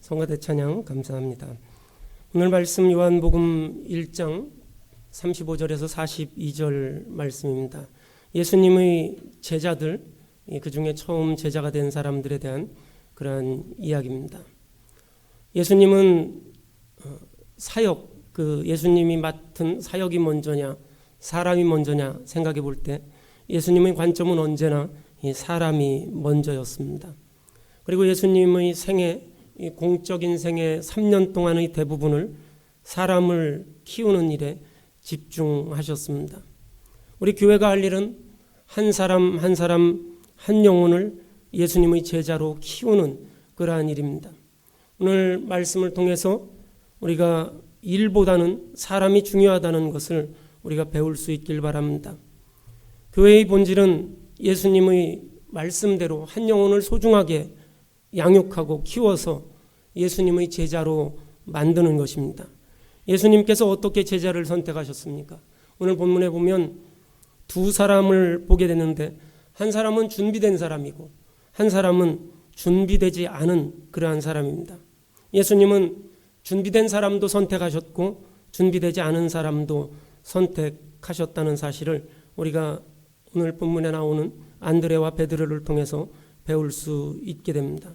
성가대 찬양 감사합니다. 오늘 말씀 요한복음 1장 35절에서 42절 말씀입니다. 예수님의 제자들, 그 중에 처음 제자가 된 사람들에 대한 그러한 이야기입니다. 예수님은 사역, 예수님이 맡은 사역이 먼저냐 사람이 먼저냐 생각해 볼 때 예수님의 관점은 언제나 이 사람이 먼저였습니다. 그리고 예수님의 생애, 이 공적인 생애 3년 동안의 대부분을 사람을 키우는 일에 집중하셨습니다. 우리 교회가 할 일은 한 사람 한 사람 한 영혼을 예수님의 제자로 키우는 그러한 일입니다. 오늘 말씀을 통해서 우리가 일보다는 사람이 중요하다는 것을 우리가 배울 수 있길 바랍니다. 교회의 본질은 예수님의 말씀대로 한 영혼을 소중하게 양육하고 키워서 예수님의 제자로 만드는 것입니다. 예수님께서 어떻게 제자를 선택하셨습니까? 오늘 본문에 보면 두 사람을 보게 되는데 한 사람은 준비된 사람이고 한 사람은 준비되지 않은 그러한 사람입니다. 예수님은 준비된 사람도 선택하셨고 준비되지 않은 사람도 선택하셨다는 사실을 우리가 오늘 본문에 나오는 안드레와 베드로를 통해서 배울 수 있게 됩니다.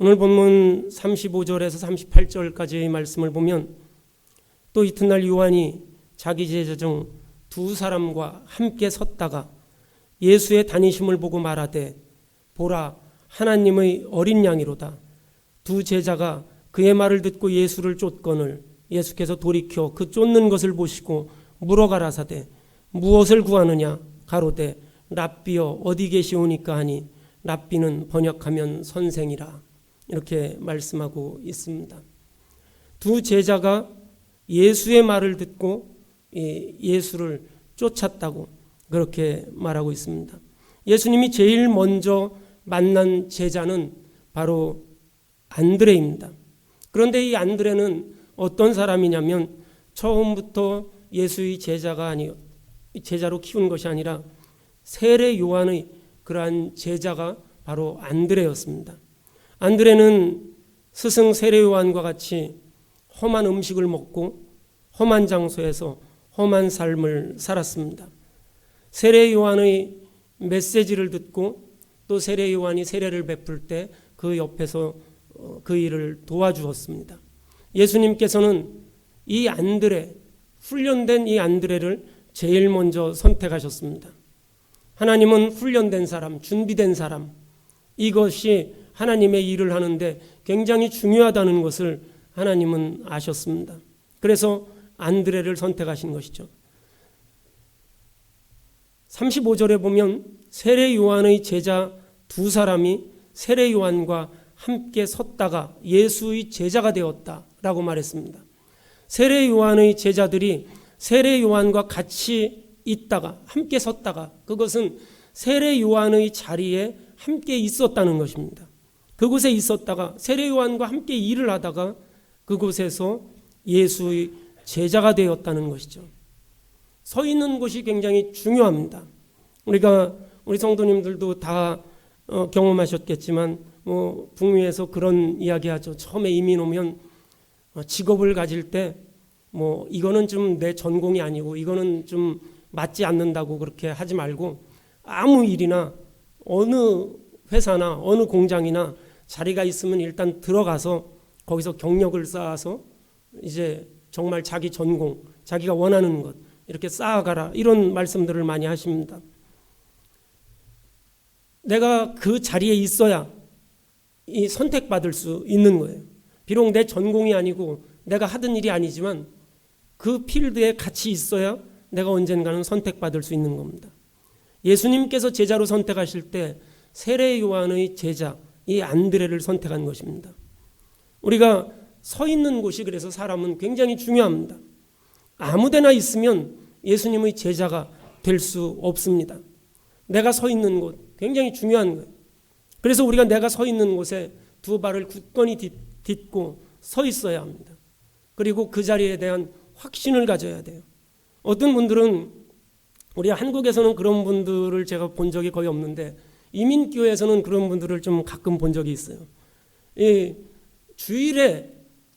오늘 본문 35절에서 38절까지의 말씀을 보면 또 이튿날 요한이 자기 제자 중 두 사람과 함께 섰다가 예수의 다니심을 보고 말하되 보라 하나님의 어린 양이로다. 두 제자가 그의 말을 듣고 예수를 쫓거늘 예수께서 돌이켜 그 쫓는 것을 보시고 물어가라사대 무엇을 구하느냐 가로되 랍비여 어디 계시오니까 하니 랍비는 번역하면 선생이라 이렇게 말씀하고 있습니다. 두 제자가 예수의 말을 듣고 예수를 쫓았다고 그렇게 말하고 있습니다. 예수님이 제일 먼저 만난 제자는 바로 안드레입니다. 그런데 이 안드레는 어떤 사람이냐면 처음부터 예수의 제자로 키운 것이 아니라 세례 요한의 그러한 제자가 바로 안드레였습니다. 안드레는 스승 세례 요한과 같이 험한 음식을 먹고 험한 장소에서 험한 삶을 살았습니다. 세례 요한의 메시지를 듣고 또 세례 요한이 세례를 베풀 때 그 옆에서 그 일을 도와주었습니다. 예수님께서는 이 안드레, 훈련된 이 안드레를 제일 먼저 선택하셨습니다. 하나님은 훈련된 사람, 준비된 사람, 이것이 하나님의 일을 하는데 굉장히 중요하다는 것을 하나님은 아셨습니다. 그래서 안드레를 선택하신 것이죠. 35절에 보면 세례 요한의 제자 두 사람이 세례 요한과 함께 섰다가 예수의 제자가 되었다라고 말했습니다. 세례 요한의 제자들이 세례 요한과 같이 있다가 함께 섰다가 그것은 세례 요한의 자리에 함께 있었다는 것입니다. 그곳에 있었다가 세례 요한과 함께 일을 하다가 그곳에서 예수의 제자가 되었다는 것이죠. 서 있는 곳이 굉장히 중요합니다. 우리 성도님들도 다 경험하셨겠지만 북미에서 그런 이야기하죠. 처음에 이민 오면 직업을 가질 때 이거는 좀 내 전공이 아니고 이거는 좀 맞지 않는다고 그렇게 하지 말고 아무 일이나 어느 회사나 어느 공장이나 자리가 있으면 일단 들어가서 거기서 경력을 쌓아서 이제 정말 자기 전공, 자기가 원하는 것 이렇게 쌓아가라 이런 말씀들을 많이 하십니다. 내가 그 자리에 있어야 이 선택받을 수 있는 거예요. 비록 내 전공이 아니고 내가 하던 일이 아니지만 그 필드에 같이 있어야 내가 언젠가는 선택받을 수 있는 겁니다. 예수님께서 제자로 선택하실 때 세례 요한의 제자 이 안드레를 선택한 것입니다. 우리가 서 있는 곳이 그래서 사람은 굉장히 중요합니다. 아무데나 있으면 예수님의 제자가 될 수 없습니다. 내가 서 있는 곳 굉장히 중요한 거예요. 그래서 우리가 내가 서 있는 곳에 두 발을 굳건히 딛고 서 있어야 합니다. 그리고 그 자리에 대한 확신을 가져야 돼요. 어떤 분들은 우리 한국에서는 그런 분들을 제가 본 적이 거의 없는데 이민교회에서는 그런 분들을 좀 가끔 본 적이 있어요. 주일에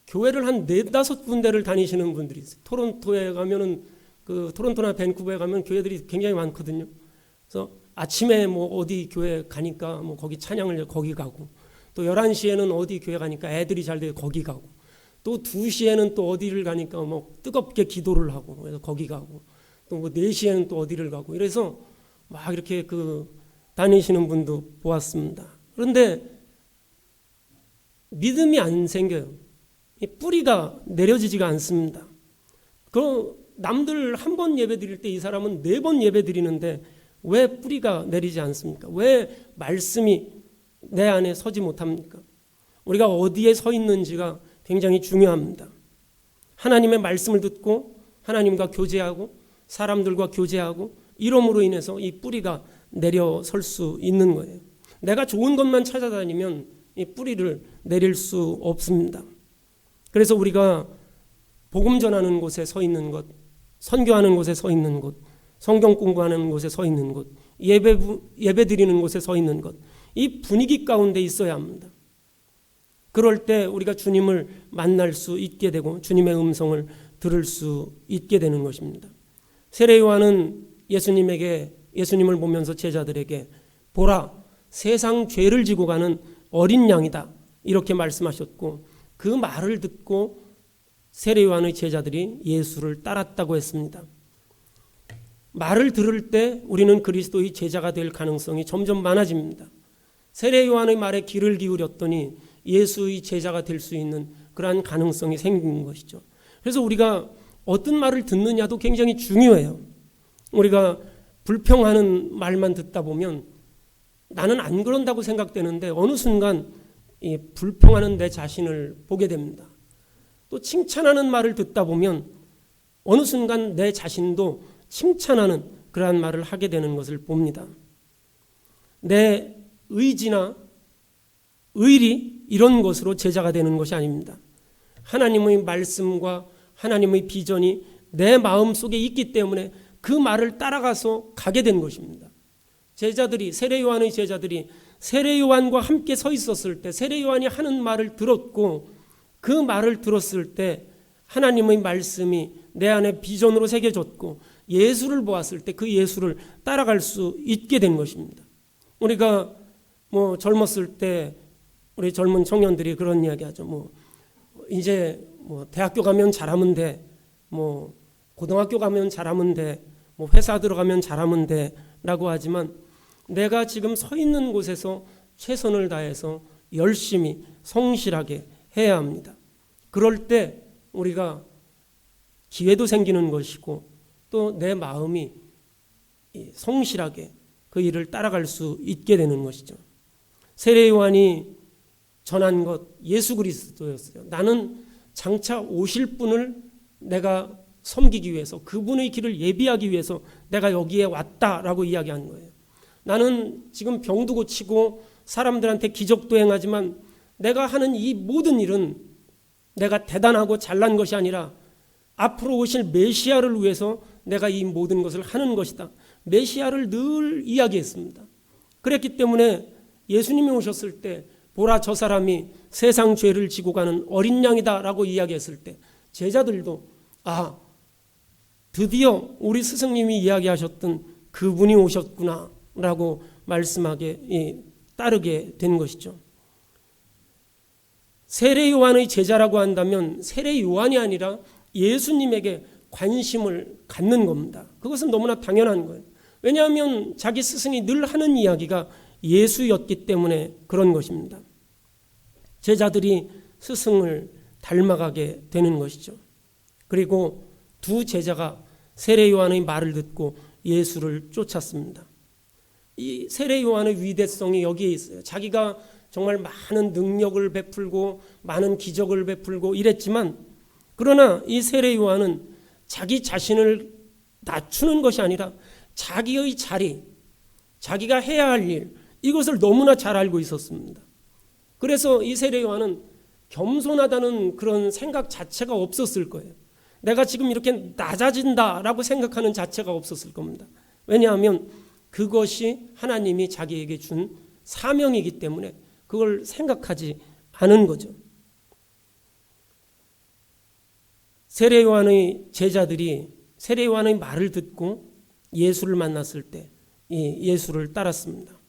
교회를 한 4-5군데를 다니시는 분들이 있어요. 토론토에 가면은 토론토나 밴쿠버에 가면 교회들이 굉장히 많거든요. 그래서 아침에 뭐 어디 교회 가니까 뭐 거기 찬양을 거기 가고, 또 11시에는 어디 교회 가니까 애들이 잘 돼요. 거기 가고, 또 2시에는 또 어디를 가니까 뭐 뜨겁게 기도를 하고, 그래서 거기 가고, 또 뭐 4시에는 또 어디를 가고, 이래서 막 이렇게 다니시는 분도 보았습니다. 그런데 믿음이 안 생겨요. 뿌리가 내려지지가 않습니다. 남들 한 번 예배 드릴 때 이 사람은 4번 예배 드리는데 왜 뿌리가 내리지 않습니까? 왜 말씀이 내 안에 서지 못합니까? 우리가 어디에 서 있는지가 굉장히 중요합니다. 하나님의 말씀을 듣고 하나님과 교제하고 사람들과 교제하고 이러므로 인해서 이 뿌리가 내려설 수 있는 거예요. 내가 좋은 것만 찾아다니면 이 뿌리를 내릴 수 없습니다. 그래서 우리가 복음 전하는 곳에 서 있는 것, 선교하는 곳에 서 있는 곳, 성경 공부하는 곳에 서 있는 곳, 예배 드리는 곳에 서 있는 것, 이 분위기 가운데 있어야 합니다. 그럴 때 우리가 주님을 만날 수 있게 되고 주님의 음성을 들을 수 있게 되는 것입니다. 세례 요한은 예수님을 보면서 제자들에게 보라, 세상 죄를 지고 가는 어린 양이다, 이렇게 말씀하셨고, 그 말을 듣고 세례 요한의 제자들이 예수를 따랐다고 했습니다. 말을 들을 때 우리는 그리스도의 제자가 될 가능성이 점점 많아집니다. 세례 요한의 말에 귀를 기울였더니 예수의 제자가 될 수 있는 그러한 가능성이 생긴 것이죠. 그래서 우리가 어떤 말을 듣느냐도 굉장히 중요해요. 우리가 불평하는 말만 듣다 보면 나는 안 그런다고 생각되는데 어느 순간 이 불평하는 내 자신을 보게 됩니다. 또 칭찬하는 말을 듣다 보면 어느 순간 내 자신도 칭찬하는 그러한 말을 하게 되는 것을 봅니다. 내 의지나 의리 이런 것으로 제자가 되는 것이 아닙니다. 하나님의 말씀과 하나님의 비전이 내 마음속에 있기 때문에 그 말을 따라가서 가게 된 것입니다. 세례 요한의 제자들이 세례 요한과 함께 서 있었을 때 세례 요한이 하는 말을 들었고 그 말을 들었을 때 하나님의 말씀이 내 안에 비전으로 새겨졌고 예수를 보았을 때 그 예수를 따라갈 수 있게 된 것입니다. 우리가 젊었을 때 우리 젊은 청년들이 그런 이야기 하죠. 이제 대학교 가면 잘하면 돼. 고등학교 가면 잘하면 돼. 회사 들어가면 잘하면 돼. 라고 하지만 내가 지금 서 있는 곳에서 최선을 다해서 열심히 성실하게 해야 합니다. 그럴 때 우리가 기회도 생기는 것이고 또 내 마음이 성실하게 그 일을 따라갈 수 있게 되는 것이죠. 세례 요한이 전한 것 예수 그리스도였어요. 나는 장차 오실 분을 내가 섬기기 위해서 그분의 길을 예비하기 위해서 내가 여기에 왔다라고 이야기한 거예요. 나는 지금 병도 고치고 사람들한테 기적도 행하지만 내가 하는 이 모든 일은 내가 대단하고 잘난 것이 아니라 앞으로 오실 메시아를 위해서 내가 이 모든 것을 하는 것이다. 메시아를 늘 이야기했습니다. 그랬기 때문에 예수님이 오셨을 때 보라, 저 사람이 세상 죄를 지고 가는 어린 양이다 라고 이야기했을 때 제자들도 드디어 우리 스승님이 이야기하셨던 그분이 오셨구나 라고 말씀하게 따르게 된 것이죠. 세례 요한의 제자라고 한다면 세례 요한이 아니라 예수님에게 관심을 갖는 겁니다. 그것은 너무나 당연한 거예요. 왜냐하면 자기 스승이 늘 하는 이야기가 예수였기 때문에 그런 것입니다. 제자들이 스승을 닮아가게 되는 것이죠. 그리고 두 제자가 세례 요한의 말을 듣고 예수를 쫓았습니다. 이 세례 요한의 위대성이 여기에 있어요. 자기가 정말 많은 능력을 베풀고 많은 기적을 베풀고 이랬지만 그러나 이 세례 요한은 자기 자신을 낮추는 것이 아니라 자기의 자리, 자기가 해야 할 일, 이것을 너무나 잘 알고 있었습니다. 그래서 이 세례 요한은 겸손하다는 그런 생각 자체가 없었을 거예요. 내가 지금 이렇게 낮아진다라고 생각하는 자체가 없었을 겁니다. 왜냐하면 그것이 하나님이 자기에게 준 사명이기 때문에 그걸 생각하지 않은 거죠. 세례 요한의 제자들이 세례 요한의 말을 듣고 예수를 만났을 때 예수를 따랐습니다.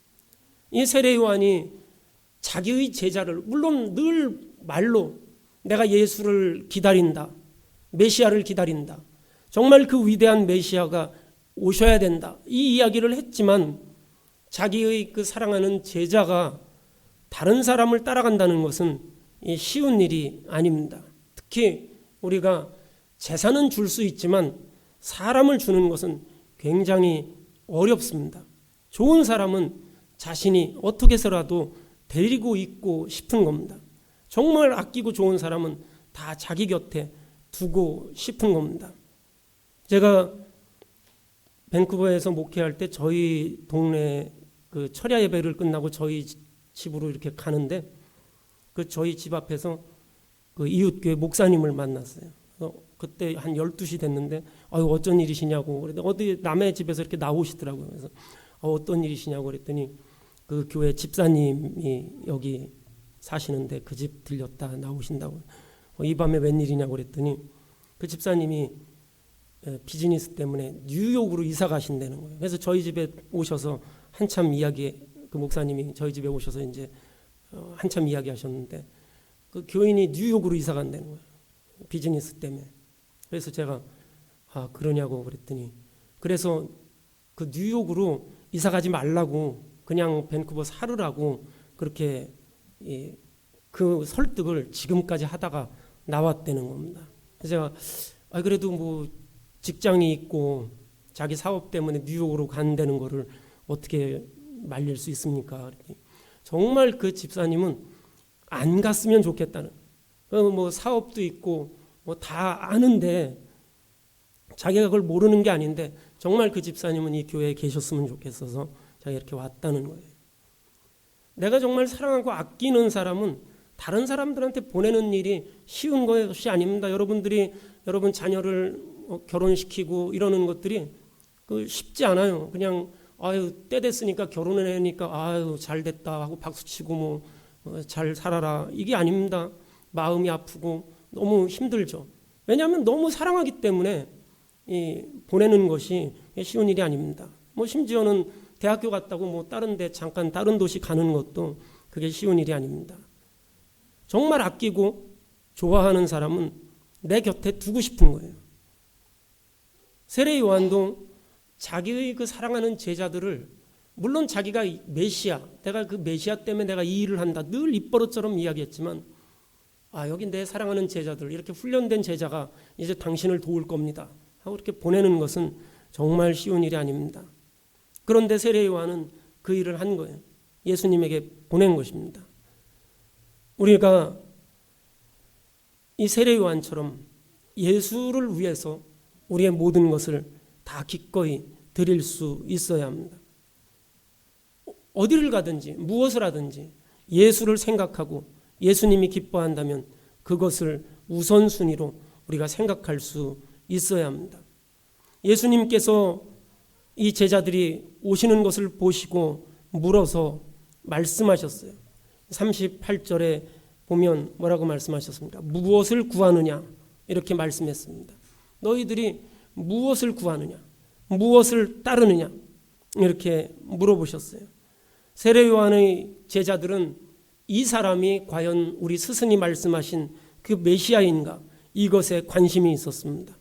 이 세례 요한이 자기의 제자를, 물론 늘 말로 내가 예수를 기다린다, 메시아를 기다린다, 정말 그 위대한 메시아가 오셔야 된다, 이 이야기를 했지만 자기의 그 사랑하는 제자가 다른 사람을 따라간다는 것은 쉬운 일이 아닙니다. 특히 우리가 재산은 줄 수 있지만 사람을 주는 것은 굉장히 어렵습니다. 좋은 사람은 자신이 어떻게 해서라도 데리고 있고 싶은 겁니다. 정말 아끼고 좋은 사람은 다 자기 곁에 두고 싶은 겁니다. 제가 밴쿠버에서 목회할 때 저희 동네 그 철야 예배를 끝나고 저희 집으로 이렇게 가는데 그 저희 집 앞에서 그 이웃교회 목사님을 만났어요. 그때 한 12시 됐는데 어쩐 일이시냐고 그랬더니 어디 남의 집에서 이렇게 나오시더라고요. 그래서 어떤 일이시냐고 그랬더니 그 교회 집사님이 여기 사시는데 그 집 들렸다 나오신다고. 이 밤에 웬일이냐고 그랬더니 그 집사님이 비즈니스 때문에 뉴욕으로 이사 가신다는 거예요. 그래서 저희 집에 오셔서 한참 이야기, 그 목사님이 저희 집에 오셔서 이제 한참 이야기하셨는데 그 교인이 뉴욕으로 이사 간다는 거예요. 비즈니스 때문에. 그래서 제가 그러냐고 그랬더니 그래서 그 뉴욕으로 이사 가지 말라고 그냥 밴쿠버 살으라고 그렇게 그 설득을 지금까지 하다가 나왔다는 겁니다. 그래서 제가 그래도 뭐 직장이 있고 자기 사업 때문에 뉴욕으로 간다는 거를 어떻게 말릴 수 있습니까? 그랬더니 정말 그 집사님은 안 갔으면 좋겠다는, 뭐 사업도 있고 뭐 다 아는데 자기가 그걸 모르는 게 아닌데 정말 그 집사님은 이 교회에 계셨으면 좋겠어서 자기가 이렇게 왔다는 거예요. 내가 정말 사랑하고 아끼는 사람은 다른 사람들한테 보내는 일이 쉬운 것이 아닙니다. 여러분 자녀를 결혼시키고 이러는 것들이 쉽지 않아요. 그냥 때 됐으니까 결혼을 하니까 잘 됐다 하고 박수치고 뭐 잘 살아라, 이게 아닙니다. 마음이 아프고 너무 힘들죠. 왜냐하면 너무 사랑하기 때문에 보내는 것이 쉬운 일이 아닙니다. 뭐 심지어는 대학교 갔다고 뭐 잠깐 다른 도시 가는 것도 그게 쉬운 일이 아닙니다. 정말 아끼고 좋아하는 사람은 내 곁에 두고 싶은 거예요. 세례 요한도 자기의 그 사랑하는 제자들을, 물론 자기가 메시아, 내가 그 메시아 때문에 내가 이 일을 한다, 늘 입버릇처럼 이야기했지만 여기 내 사랑하는 제자들, 이렇게 훈련된 제자가 이제 당신을 도울 겁니다 하고 이렇게 보내는 것은 정말 쉬운 일이 아닙니다. 그런데 세례 요한은 그 일을 한 거예요. 예수님에게 보낸 것입니다. 우리가 이 세례 요한처럼 예수를 위해서 우리의 모든 것을 다 기꺼이 드릴 수 있어야 합니다. 어디를 가든지 무엇을 하든지 예수를 생각하고 예수님이 기뻐한다면 그것을 우선순위로 우리가 생각할 수 있어야 합니다. 예수님께서 이 제자들이 오시는 것을 보시고 물어서 말씀하셨어요. 38절에 보면 뭐라고 말씀하셨습니까? 무엇을 구하느냐, 이렇게 말씀했습니다. 너희들이 무엇을 구하느냐, 무엇을 따르느냐, 이렇게 물어보셨어요. 세례 요한의 제자들은 이 사람이 과연 우리 스승이 말씀하신 그 메시아인가, 이것에 관심이 있었습니다.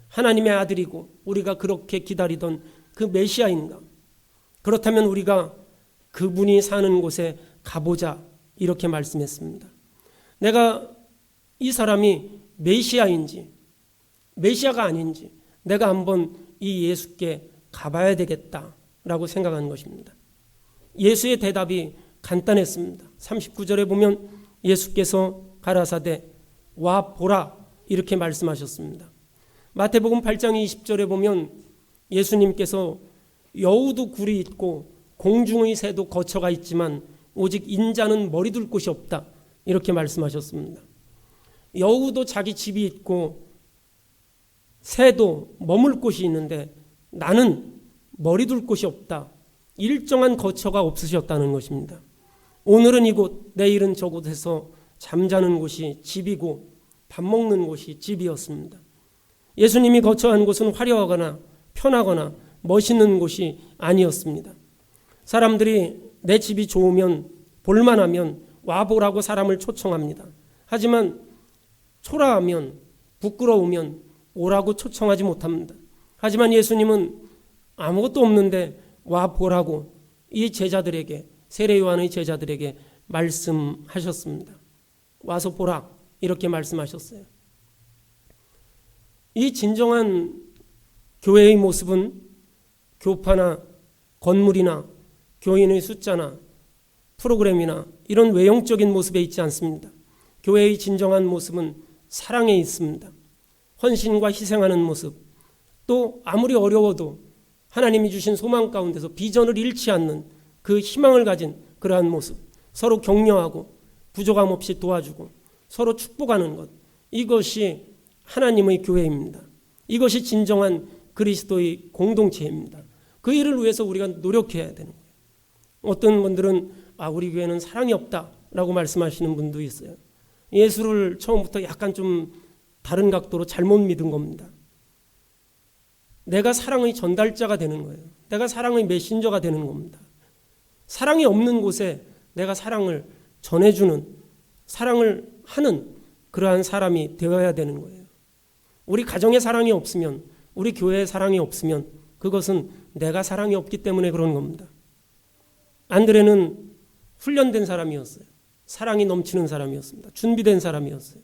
하나님의 아들이고 우리가 그렇게 기다리던 그 메시아인가, 그렇다면 우리가 그분이 사는 곳에 가보자, 이렇게 말씀했습니다. 내가 이 사람이 메시아인지 메시아가 아닌지 내가 한번 이 예수께 가봐야 되겠다라고 생각한 것입니다. 예수의 대답이 간단했습니다. 39절에 보면 예수께서 가라사대 와 보라, 이렇게 말씀하셨습니다. 마태복음 8장 20절에 보면 예수님께서 여우도 굴이 있고 공중의 새도 거처가 있지만 오직 인자는 머리 둘 곳이 없다, 이렇게 말씀하셨습니다. 여우도 자기 집이 있고 새도 머물 곳이 있는데 나는 머리 둘 곳이 없다, 일정한 거처가 없으셨다는 것입니다. 오늘은 이곳, 내일은 저곳에서 잠자는 곳이 집이고 밥 먹는 곳이 집이었습니다. 예수님이 거처한 곳은 화려하거나 편하거나 멋있는 곳이 아니었습니다. 사람들이 내 집이 좋으면 볼만하면 와보라고 사람을 초청합니다. 하지만 초라하면 부끄러우면 오라고 초청하지 못합니다. 하지만 예수님은 아무것도 없는데 와보라고 이 제자들에게, 세례 요한의 제자들에게 말씀하셨습니다. 와서 보라, 이렇게 말씀하셨어요. 이 진정한 교회의 모습은 교파나 건물이나 교인의 숫자나 프로그램이나 이런 외형적인 모습에 있지 않습니다. 교회의 진정한 모습은 사랑에 있습니다. 헌신과 희생하는 모습, 또 아무리 어려워도 하나님이 주신 소망 가운데서 비전을 잃지 않는 그 희망을 가진 그러한 모습, 서로 격려하고 부족함 없이 도와주고 서로 축복하는 것, 이것이 하나님의 교회입니다. 이것이 진정한 그리스도의 공동체입니다. 그 일을 위해서 우리가 노력해야 되는 거예요. 어떤 분들은 우리 교회는 사랑이 없다라고 말씀하시는 분도 있어요. 예수를 처음부터 약간 좀 다른 각도로 잘못 믿은 겁니다. 내가 사랑의 전달자가 되는 거예요. 내가 사랑의 메신저가 되는 겁니다. 사랑이 없는 곳에 내가 사랑을 전해주는, 사랑을 하는 그러한 사람이 되어야 되는 거예요. 우리 가정에 사랑이 없으면, 우리 교회에 사랑이 없으면 그것은 내가 사랑이 없기 때문에 그런 겁니다. 안드레는 훈련된 사람이었어요. 사랑이 넘치는 사람이었습니다. 준비된 사람이었어요.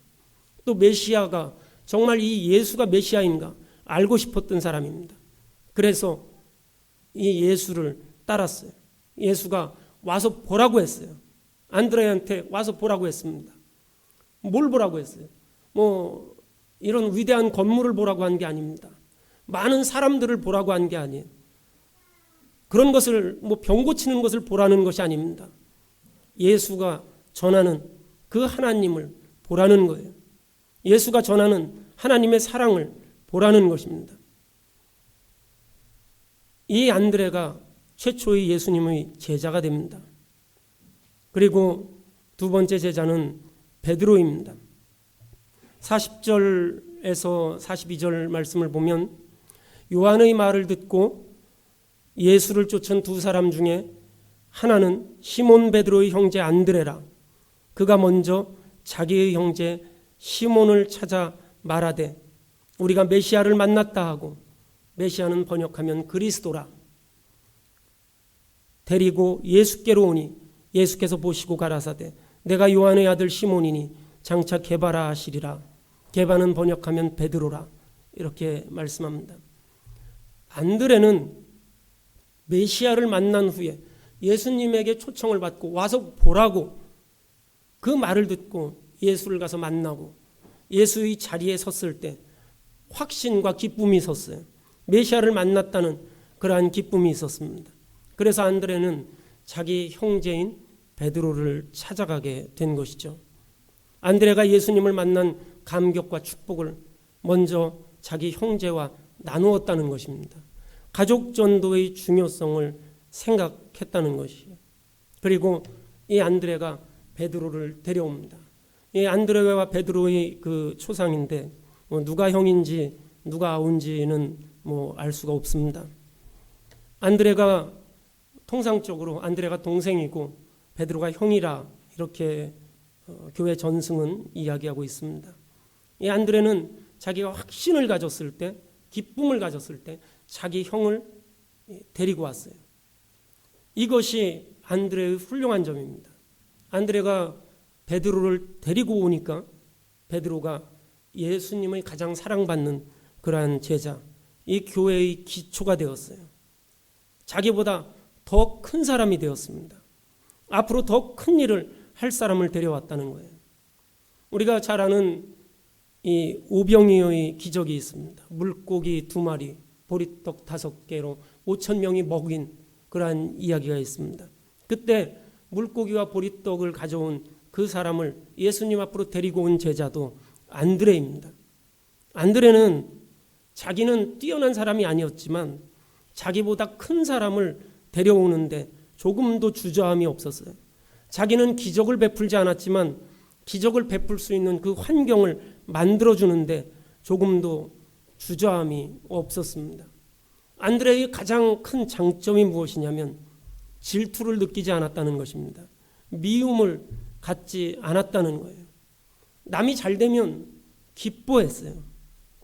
또 메시아가 정말 이 예수가 메시아인가 알고 싶었던 사람입니다. 그래서 이 예수를 따랐어요. 예수가 와서 보라고 했어요. 안드레한테 와서 보라고 했습니다. 뭘 보라고 했어요? 이런 위대한 건물을 보라고 한 게 아닙니다. 많은 사람들을 보라고 한 게 아니에요. 그런 것을 병 고치는 것을 보라는 것이 아닙니다. 예수가 전하는 그 하나님을 보라는 거예요. 예수가 전하는 하나님의 사랑을 보라는 것입니다. 이 안드레가 최초의 예수님의 제자가 됩니다. 그리고 두 번째 제자는 베드로입니다. 40절에서 42절 말씀을 보면 요한의 말을 듣고 예수를 쫓은 두 사람 중에 하나는 시몬 베드로의 형제 안드레라. 그가 먼저 자기의 형제 시몬을 찾아 말하되 우리가 메시아를 만났다 하고, 메시아는 번역하면 그리스도라. 데리고 예수께로 오니 예수께서 보시고 가라사대 내가 요한의 아들 시몬이니 장차 게바라 하시리라. 게바는 번역하면 베드로라. 이렇게 말씀합니다. 안드레는 메시아를 만난 후에 예수님에게 초청을 받고 와서 보라고 그 말을 듣고 예수를 가서 만나고 예수의 자리에 섰을 때 확신과 기쁨이 있었어요. 메시아를 만났다는 그러한 기쁨이 있었습니다. 그래서 안드레는 자기 형제인 베드로를 찾아가게 된 것이죠. 안드레가 예수님을 만난 감격과 축복을 먼저 자기 형제와 나누었다는 것입니다. 가족 전도의 중요성을 생각했다는 것이에요. 그리고 이 안드레가 베드로를 데려옵니다. 이 안드레와 베드로의 그 초상인데 누가 형인지 누가 아우인지는 알 수가 없습니다. 안드레가 통상적으로 안드레가 동생이고 베드로가 형이라 이렇게 교회 전승은 이야기하고 있습니다. 이 안드레는 자기가 확신을 가졌을 때, 기쁨을 가졌을 때 자기 형을 데리고 왔어요. 이것이 안드레의 훌륭한 점입니다. 안드레가 베드로를 데리고 오니까 베드로가 예수님의 가장 사랑받는 그러한 제자, 이 교회의 기초가 되었어요. 자기보다 더 큰 사람이 되었습니다. 앞으로 더 큰 일을 할 사람을 데려왔다는 거예요. 우리가 잘 아는 이 오병이어의 기적이 있습니다. 물고기 2마리, 보리떡 5개로 5,000명이 먹인 그러한 이야기가 있습니다. 그때 물고기와 보리떡을 가져온 그 사람을 예수님 앞으로 데리고 온 제자도 안드레입니다. 안드레는 자기는 뛰어난 사람이 아니었지만 자기보다 큰 사람을 데려오는데 조금도 주저함이 없었어요. 자기는 기적을 베풀지 않았지만 기적을 베풀 수 있는 그 환경을 만들어주는데 조금도 주저함이 없었습니다. 안드레의 가장 큰 장점이 무엇이냐면 질투를 느끼지 않았다는 것입니다. 미움을 갖지 않았다는 거예요. 남이 잘 되면 기뻐했어요.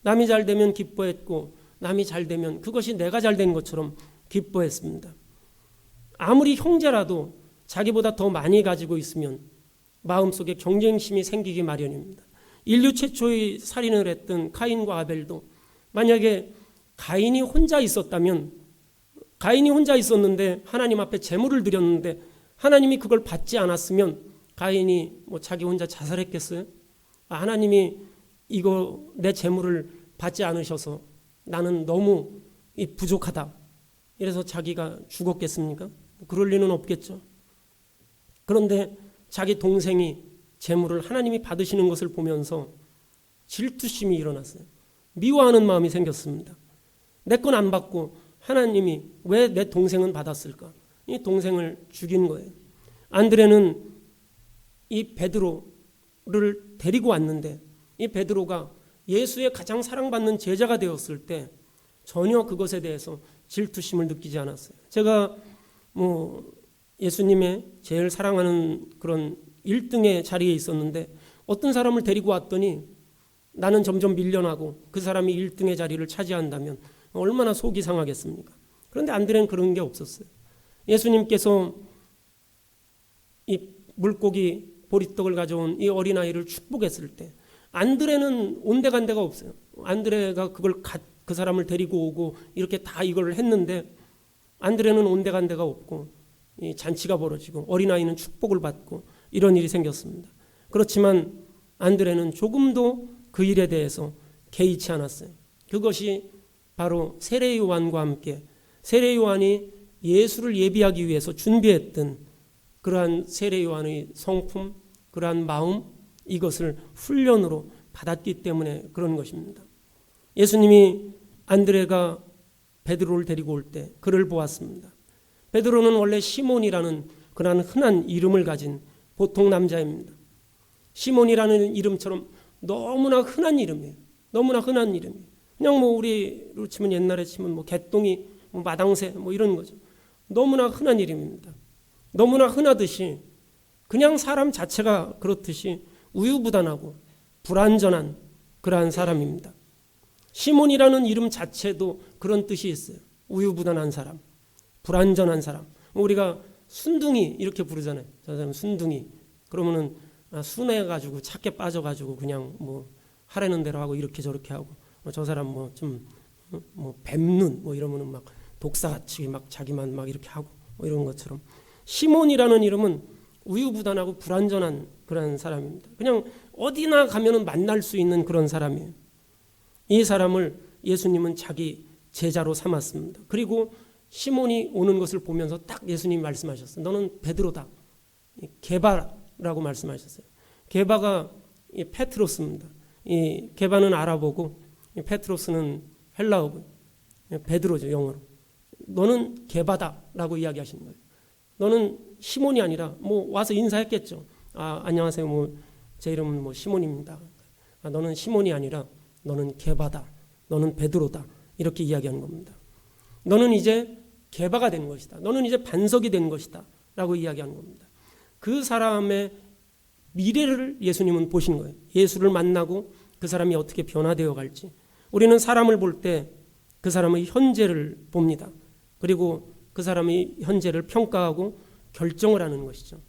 남이 잘 되면 기뻐했고, 남이 잘 되면 그것이 내가 잘 된 것처럼 기뻐했습니다. 아무리 형제라도 자기보다 더 많이 가지고 있으면 마음속에 경쟁심이 생기기 마련입니다. 인류 최초의 살인을 했던 카인과 아벨도 만약에 가인이 혼자 있었는데 하나님 앞에 제물을 드렸는데 하나님이 그걸 받지 않았으면 가인이 자기 혼자 자살했겠어요? 하나님이 이거 내 제물을 받지 않으셔서 나는 너무 부족하다, 이래서 자기가 죽었겠습니까? 그럴 리는 없겠죠. 그런데 자기 동생이 제물을 하나님이 받으시는 것을 보면서 질투심이 일어났어요. 미워하는 마음이 생겼습니다. 내 건 안 받고 하나님이 왜 내 동생은 받았을까? 이 동생을 죽인 거예요. 안드레는 이 베드로를 데리고 왔는데 이 베드로가 예수의 가장 사랑받는 제자가 되었을 때 전혀 그것에 대해서 질투심을 느끼지 않았어요. 제가 예수님의 제일 사랑하는 그런 1등의 자리에 있었는데 어떤 사람을 데리고 왔더니 나는 점점 밀려나고 그 사람이 1등의 자리를 차지한다면 얼마나 속이 상하겠습니까? 그런데 안드레는 그런 게 없었어요. 예수님께서 이 물고기 보리떡을 가져온 이 어린아이를 축복했을 때 안드레는 온데간데가 없어요. 안드레가 그 사람을 데리고 오고 이렇게 다 이걸 했는데 안드레는 온데간데가 없고 이 잔치가 벌어지고 어린아이는 축복을 받고 이런 일이 생겼습니다. 그렇지만 안드레는 조금도 그 일에 대해서 개의치 않았어요. 그것이 바로 세례 요한과 함께 세례 요한이 예수를 예비하기 위해서 준비했던 그러한 세례 요한의 성품, 그러한 마음, 이것을 훈련으로 받았기 때문에 그런 것입니다. 예수님이 안드레가 베드로를 데리고 올 때 그를 보았습니다. 베드로는 원래 시몬이라는 그러한 흔한 이름을 가진 보통 남자입니다. 시몬이라는 이름처럼 너무나 흔한 이름이에요. 너무나 흔한 이름이에요. 그냥 우리로 치면 옛날에 치면 개똥이, 마당새 이런 거죠. 너무나 흔한 이름입니다. 너무나 흔하듯이 그냥 사람 자체가 그렇듯이 우유부단하고 불완전한 그러한 사람입니다. 시몬이라는 이름 자체도 그런 뜻이 있어요. 우유부단한 사람, 불완전한 사람. 우리가 순둥이 이렇게 부르잖아요. 저 사람 순둥이. 그러면은 순해가지고 착게 빠져가지고 그냥 하라는 대로 하고 이렇게 저렇게 하고 저 사람 뱀눈 이러면은 막 독사같이 막 자기만 막 이렇게 하고 이런 것처럼 시몬이라는 이름은 우유부단하고 불완전한 그런 사람입니다. 그냥 어디나 가면은 만날 수 있는 그런 사람이에요. 이 사람을 예수님은 자기 제자로 삼았습니다. 그리고 시몬이 오는 것을 보면서 딱 예수님이 말씀하셨어요. 너는 베드로다. 게바라고 말씀하셨어요. 게바가 페트로스입니다. 이 게바는 아랍어고 페트로스는 헬라어고 베드로죠, 영어로. 너는 게바다라고 이야기하시는 거예요. 너는 시몬이 아니라 와서 인사했겠죠. 안녕하세요. 제 이름은 시몬입니다. 너는 시몬이 아니라 너는 게바다. 너는 베드로다. 이렇게 이야기하는 겁니다. 너는 이제 게바가 된 것이다. 너는 이제 반석이 된 것이다. 라고 이야기하는 겁니다. 그 사람의 미래를 예수님은 보신 거예요. 예수를 만나고 그 사람이 어떻게 변화되어 갈지. 우리는 사람을 볼 때 그 사람의 현재를 봅니다. 그리고 그 사람의 현재를 평가하고 결정을 하는 것이죠.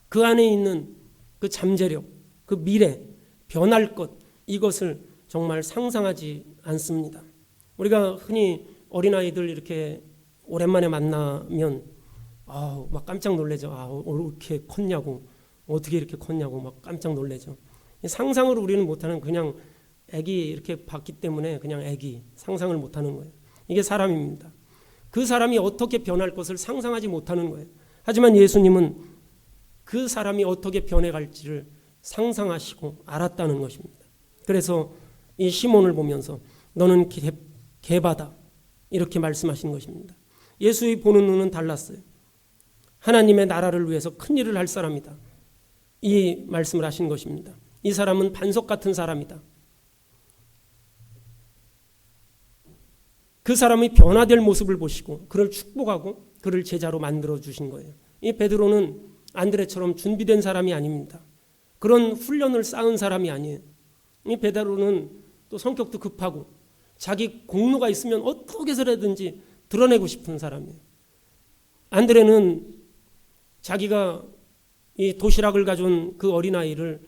그 안에 있는 그 잠재력, 그 미래, 변할 것, 이것을 정말 상상하지 않습니다. 우리가 흔히 어린아이들 이렇게 오랜만에 만나면 막 깜짝 놀라죠. 이렇게 컸냐고, 어떻게 이렇게 컸냐고 막 깜짝 놀라죠. 상상으로 우리는 못하는 그냥 애기 이렇게 봤기 때문에 그냥 애기 상상을 못하는 거예요. 이게 사람입니다. 그 사람이 어떻게 변할 것을 상상하지 못하는 거예요. 하지만 예수님은 그 사람이 어떻게 변해갈지를 상상하시고 알았다는 것입니다. 그래서 이 시몬을 보면서 너는 게바다 이렇게 말씀하신 것입니다. 예수의 보는 눈은 달랐어요. 하나님의 나라를 위해서 큰 일을 할 사람이다. 이 말씀을 하신 것입니다. 이 사람은 반석 같은 사람이다. 그 사람의 변화될 모습을 보시고 그를 축복하고 그를 제자로 만들어 주신 거예요. 이 베드로는 안드레처럼 준비된 사람이 아닙니다. 그런 훈련을 쌓은 사람이 아니에요. 이 베드로는 또 성격도 급하고 자기 공로가 있으면 어떻게 해서라든지 드러내고 싶은 사람이에요. 안드레는 자기가 이 도시락을 가져온 그 어린아이를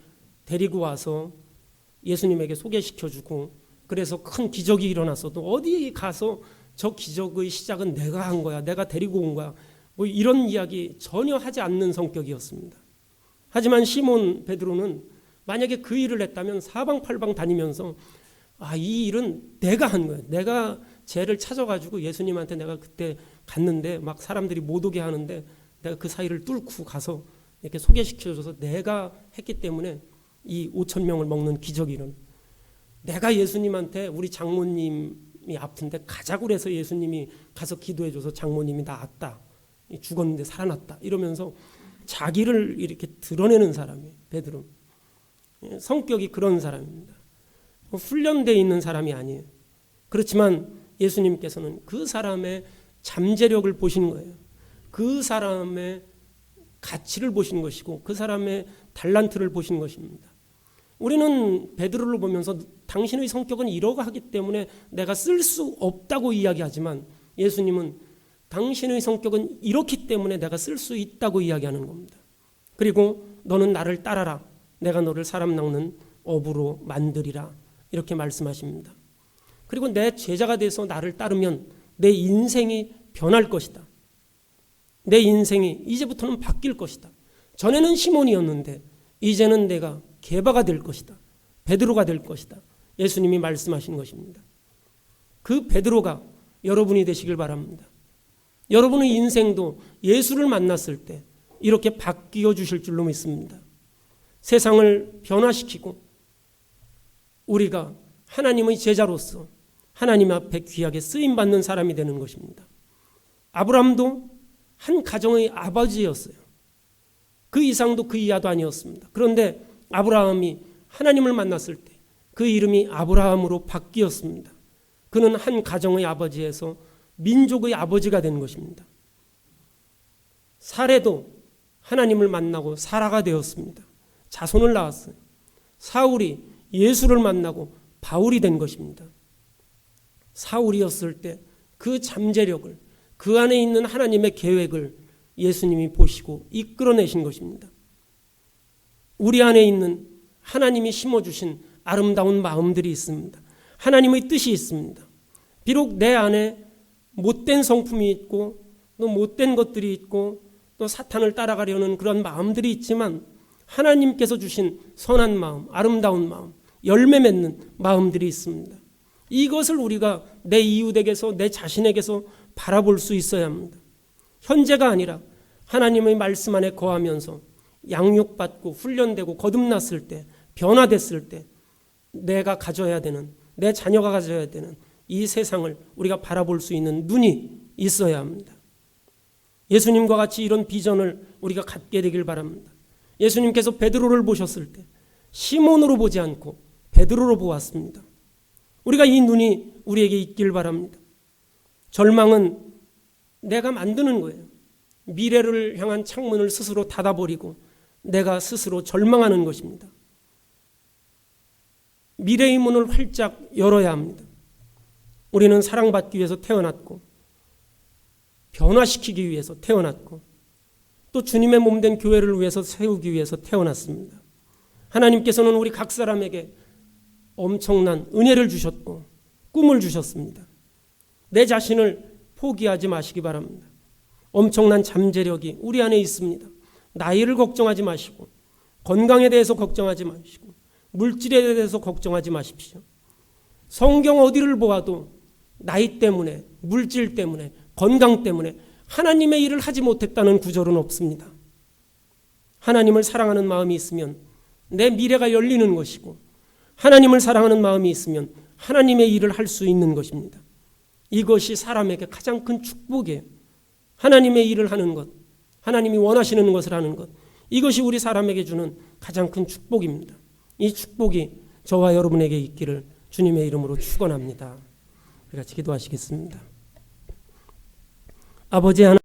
데리고 와서 예수님에게 소개시켜주고, 그래서 큰 기적이 일어났어도 어디 가서 저 기적의 시작은 내가 한 거야, 내가 데리고 온 거야, 뭐 이런 이야기 전혀 하지 않는 성격이었습니다. 하지만 시몬 베드로는 만약에 그 일을 했다면 사방팔방 다니면서 이 일은 내가 한 거야, 내가 쟤를 찾아가지고 예수님한테 내가 그때 갔는데 막 사람들이 못 오게 하는데 내가 그 사이를 뚫고 가서 이렇게 소개시켜줘서 내가 했기 때문에 이 5,000명을 먹는 기적이 일어나. 내가 예수님한테 우리 장모님이 아픈데 가자고 그래서 예수님이 가서 기도해줘서 장모님이 나았다, 죽었는데 살아났다, 이러면서 자기를 이렇게 드러내는 사람이에요. 베드로 성격이 그런 사람입니다. 훈련되어 있는 사람이 아니에요. 그렇지만 예수님께서는 그 사람의 잠재력을 보시는 거예요. 그 사람의 가치를 보시는 것이고 그 사람의 달란트를 보시는 것입니다. 우리는 베드로를 보면서 당신의 성격은 이러하기 때문에 내가 쓸 수 없다고 이야기하지만, 예수님은 당신의 성격은 이렇기 때문에 내가 쓸 수 있다고 이야기하는 겁니다. 그리고 너는 나를 따라라, 내가 너를 사람 낚는 어부로 만들이라, 이렇게 말씀하십니다. 그리고 내 제자가 돼서 나를 따르면 내 인생이 변할 것이다. 내 인생이 이제부터는 바뀔 것이다. 전에는 시몬이었는데 이제는 내가 게바가 될 것이다, 베드로가 될 것이다, 예수님이 말씀하신 것입니다. 그 베드로가 여러분이 되시길 바랍니다. 여러분의 인생도 예수를 만났을 때 이렇게 바뀌어 주실 줄로 믿습니다. 세상을 변화시키고 우리가 하나님의 제자로서 하나님 앞에 귀하게 쓰임받는 사람이 되는 것입니다. 아브라함도 한 가정의 아버지였어요. 그 이상도 그 이하도 아니었습니다. 그런데 아브라함이 하나님을 만났을 때 그 이름이 아브라함으로 바뀌었습니다. 그는 한 가정의 아버지에서 민족의 아버지가 된 것입니다. 사레도 하나님을 만나고 사라가 되었습니다. 자손을 낳았어요. 사울이 예수를 만나고 바울이 된 것입니다. 사울이었을 때 그 잠재력을, 그 안에 있는 하나님의 계획을 예수님이 보시고 이끌어내신 것입니다. 우리 안에 있는 하나님이 심어주신 아름다운 마음들이 있습니다. 하나님의 뜻이 있습니다. 비록 내 안에 못된 성품이 있고 또 못된 것들이 있고 또 사탄을 따라가려는 그런 마음들이 있지만, 하나님께서 주신 선한 마음, 아름다운 마음, 열매 맺는 마음들이 있습니다. 이것을 우리가 내 이웃에게서, 내 자신에게서 바라볼 수 있어야 합니다. 현재가 아니라 하나님의 말씀 안에 거하면서 양육받고 훈련되고 거듭났을 때, 변화됐을 때 내가 가져야 되는, 내 자녀가 가져야 되는 이 세상을 우리가 바라볼 수 있는 눈이 있어야 합니다. 예수님과 같이 이런 비전을 우리가 갖게 되길 바랍니다. 예수님께서 베드로를 보셨을 때 시몬으로 보지 않고 베드로로 보았습니다. 우리가 이 눈이 우리에게 있길 바랍니다. 절망은 내가 만드는 거예요. 미래를 향한 창문을 스스로 닫아버리고 내가 스스로 절망하는 것입니다. 미래의 문을 활짝 열어야 합니다. 우리는 사랑받기 위해서 태어났고 변화시키기 위해서 태어났고 또 주님의 몸된 교회를 위해서 세우기 위해서 태어났습니다. 하나님께서는 우리 각 사람에게 엄청난 은혜를 주셨고 꿈을 주셨습니다. 내 자신을 포기하지 마시기 바랍니다. 엄청난 잠재력이 우리 안에 있습니다. 나이를 걱정하지 마시고 건강에 대해서 걱정하지 마시고 물질에 대해서 걱정하지 마십시오. 성경 어디를 보아도 나이 때문에, 물질 때문에, 건강 때문에 하나님의 일을 하지 못했다는 구절은 없습니다. 하나님을 사랑하는 마음이 있으면 내 미래가 열리는 것이고, 하나님을 사랑하는 마음이 있으면 하나님의 일을 할 수 있는 것입니다. 이것이 사람에게 가장 큰 축복이에요. 하나님의 일을 하는 것, 하나님이 원하시는 것을 하는 것, 이것이 우리 사람에게 주는 가장 큰 축복입니다. 이 축복이 저와 여러분에게 있기를 주님의 이름으로 축원합니다. 우리 같이 기도하시겠습니다. 아버지 하나님,